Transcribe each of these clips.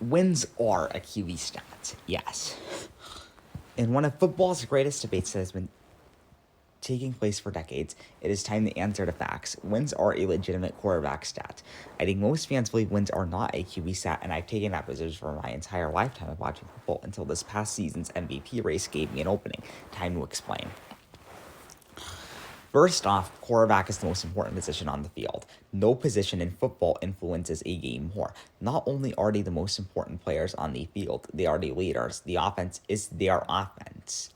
Wins are a QB stat, yes. In one of football's greatest debates that has been taking place for decades, it is time to answer the facts. Wins are a legitimate quarterback stat. I think most fans believe wins are not a QB stat, and I've taken that position for my entire lifetime of watching football until this past season's MVP race gave me an opening. Time to explain. First off, quarterback is the most important position on the field. No position in football influences a game more. Not only are they the most important players on the field, they are the leaders. The offense is their offense.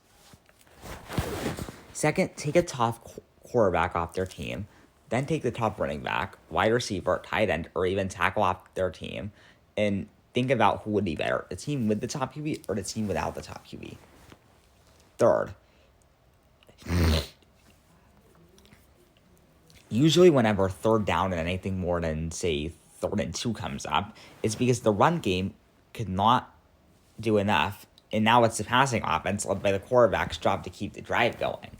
Second, take a top quarterback off their team. Then take the top running back, wide receiver, tight end, or even tackle off their team. And think about who would be better, the team with the top QB or the team without the top QB. Third, usually whenever third down and anything more than, say, 3rd and 2 comes up, it's because the run game could not do enough, and now it's the passing offense led by the quarterback's job to keep the drive going.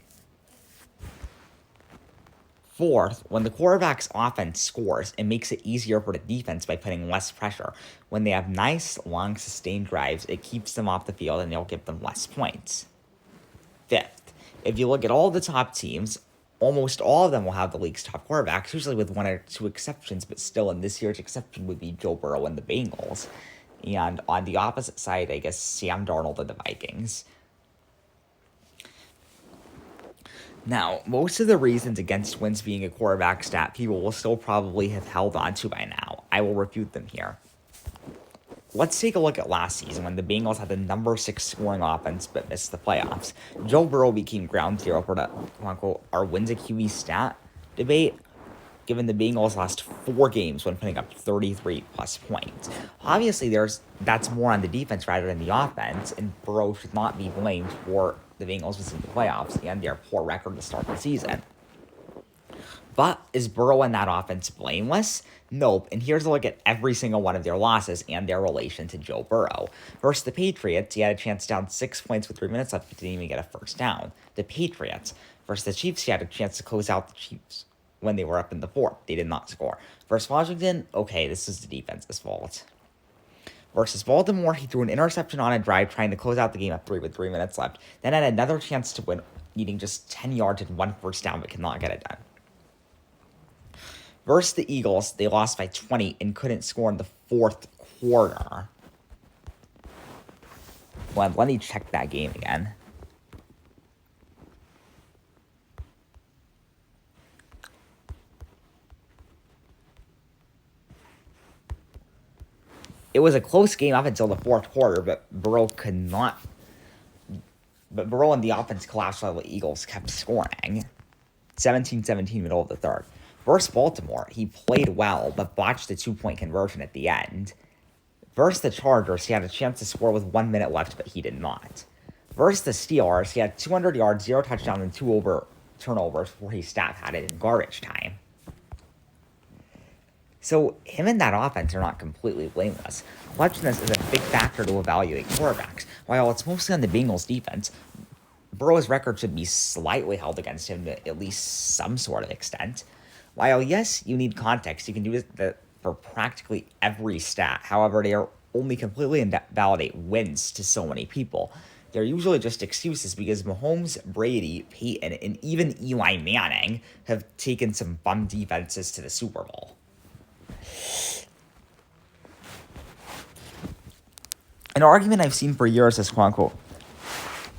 Fourth, when the quarterback's offense scores, it makes it easier for the defense by putting less pressure. When they have nice, long, sustained drives, it keeps them off the field and they'll give them less points. Fifth, if you look at all the top teams, almost all of them will have the league's top quarterbacks, usually with 1 or 2 exceptions, but still in this year's exception would be Joe Burrow and the Bengals. And on the opposite side, I guess Sam Darnold and the Vikings. Now, most of the reasons against wins being a quarterback stat people will still probably have held on to by now. I will refute them here. Let's take a look at last season when the Bengals had the number 6 scoring offense but missed the playoffs. Joe Burrow became ground zero for the quote-unquote "are wins a QB stat" debate, given the Bengals lost 4 games when putting up 33 plus points. Obviously, that's more on the defense rather than the offense, and Burrow should not be blamed for the Bengals missing the playoffs and their poor record to start the season. But is Burrow and that offense blameless? Nope, and here's a look at every single one of their losses and their relation to Joe Burrow. Versus the Patriots, he had a chance down 6 points with 3 minutes left, but didn't even get a first down. The Patriots. Versus the Chiefs, he had a chance to close out the Chiefs when they were up in the 4th. They did not score. Versus Washington, okay, this is the defense's fault. Versus Baltimore, he threw an interception on a drive trying to close out the game at 3 with 3 minutes left. Then had another chance to win, needing just 10 yards and 1 first down, but could not get it done. Versus the Eagles, they lost by 20 and couldn't score in the 4th quarter. Well, let me check that game again. It was a close game up until the 4th quarter, but Burrow and the offense collapsed while the Eagles kept scoring. 17-17 middle of the 3rd. Versus Baltimore, he played well, but botched the 2-point conversion at the end. Versus the Chargers, he had a chance to score with 1 minute left, but he did not. Versus the Steelers, he had 200 yards, 0 touchdowns, and 2 turnovers before he stat had it in garbage time. So him and that offense are not completely blameless. Clutchness is a big factor to evaluate quarterbacks. While it's mostly on the Bengals defense, Burrow's record should be slightly held against him to at least some sort of extent. While yes, you need context, you can do this for practically every stat. However, they are only completely invalidate wins to so many people. They're usually just excuses because Mahomes, Brady, Peyton, and even Eli Manning have taken some bum defenses to the Super Bowl. An argument I've seen for years is, quote-unquote,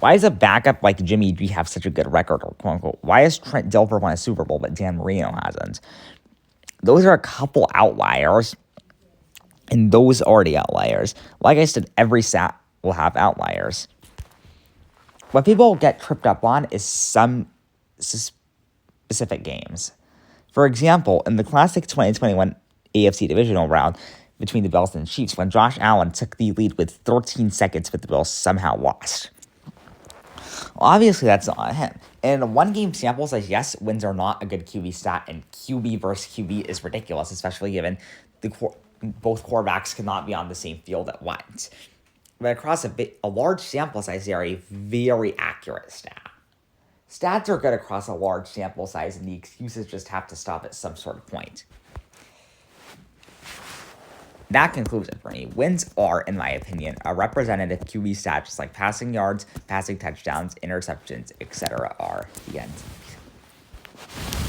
why does a backup like Jimmy G have such a good record, or quote-unquote, why has Trent Dilfer won a Super Bowl but Dan Marino hasn't? Those are a couple outliers, and those are the outliers. Like I said, every stat will have outliers. What people get tripped up on is some specific games. For example, in the classic 2021 AFC divisional round between the Bills and the Chiefs, when Josh Allen took the lead with 13 seconds, but the Bills somehow lost. Obviously, that's not on him. And a one-game sample says, yes, wins are not a good QB stat, and QB versus QB is ridiculous, especially given both quarterbacks cannot be on the same field at once. But across a large sample size, they are a very accurate stat. Stats are good across a large sample size, and the excuses just have to stop at some sort of point. That concludes it for me. Wins are, in my opinion, a representative QB stats just like passing yards, passing touchdowns, interceptions, etc. are the end.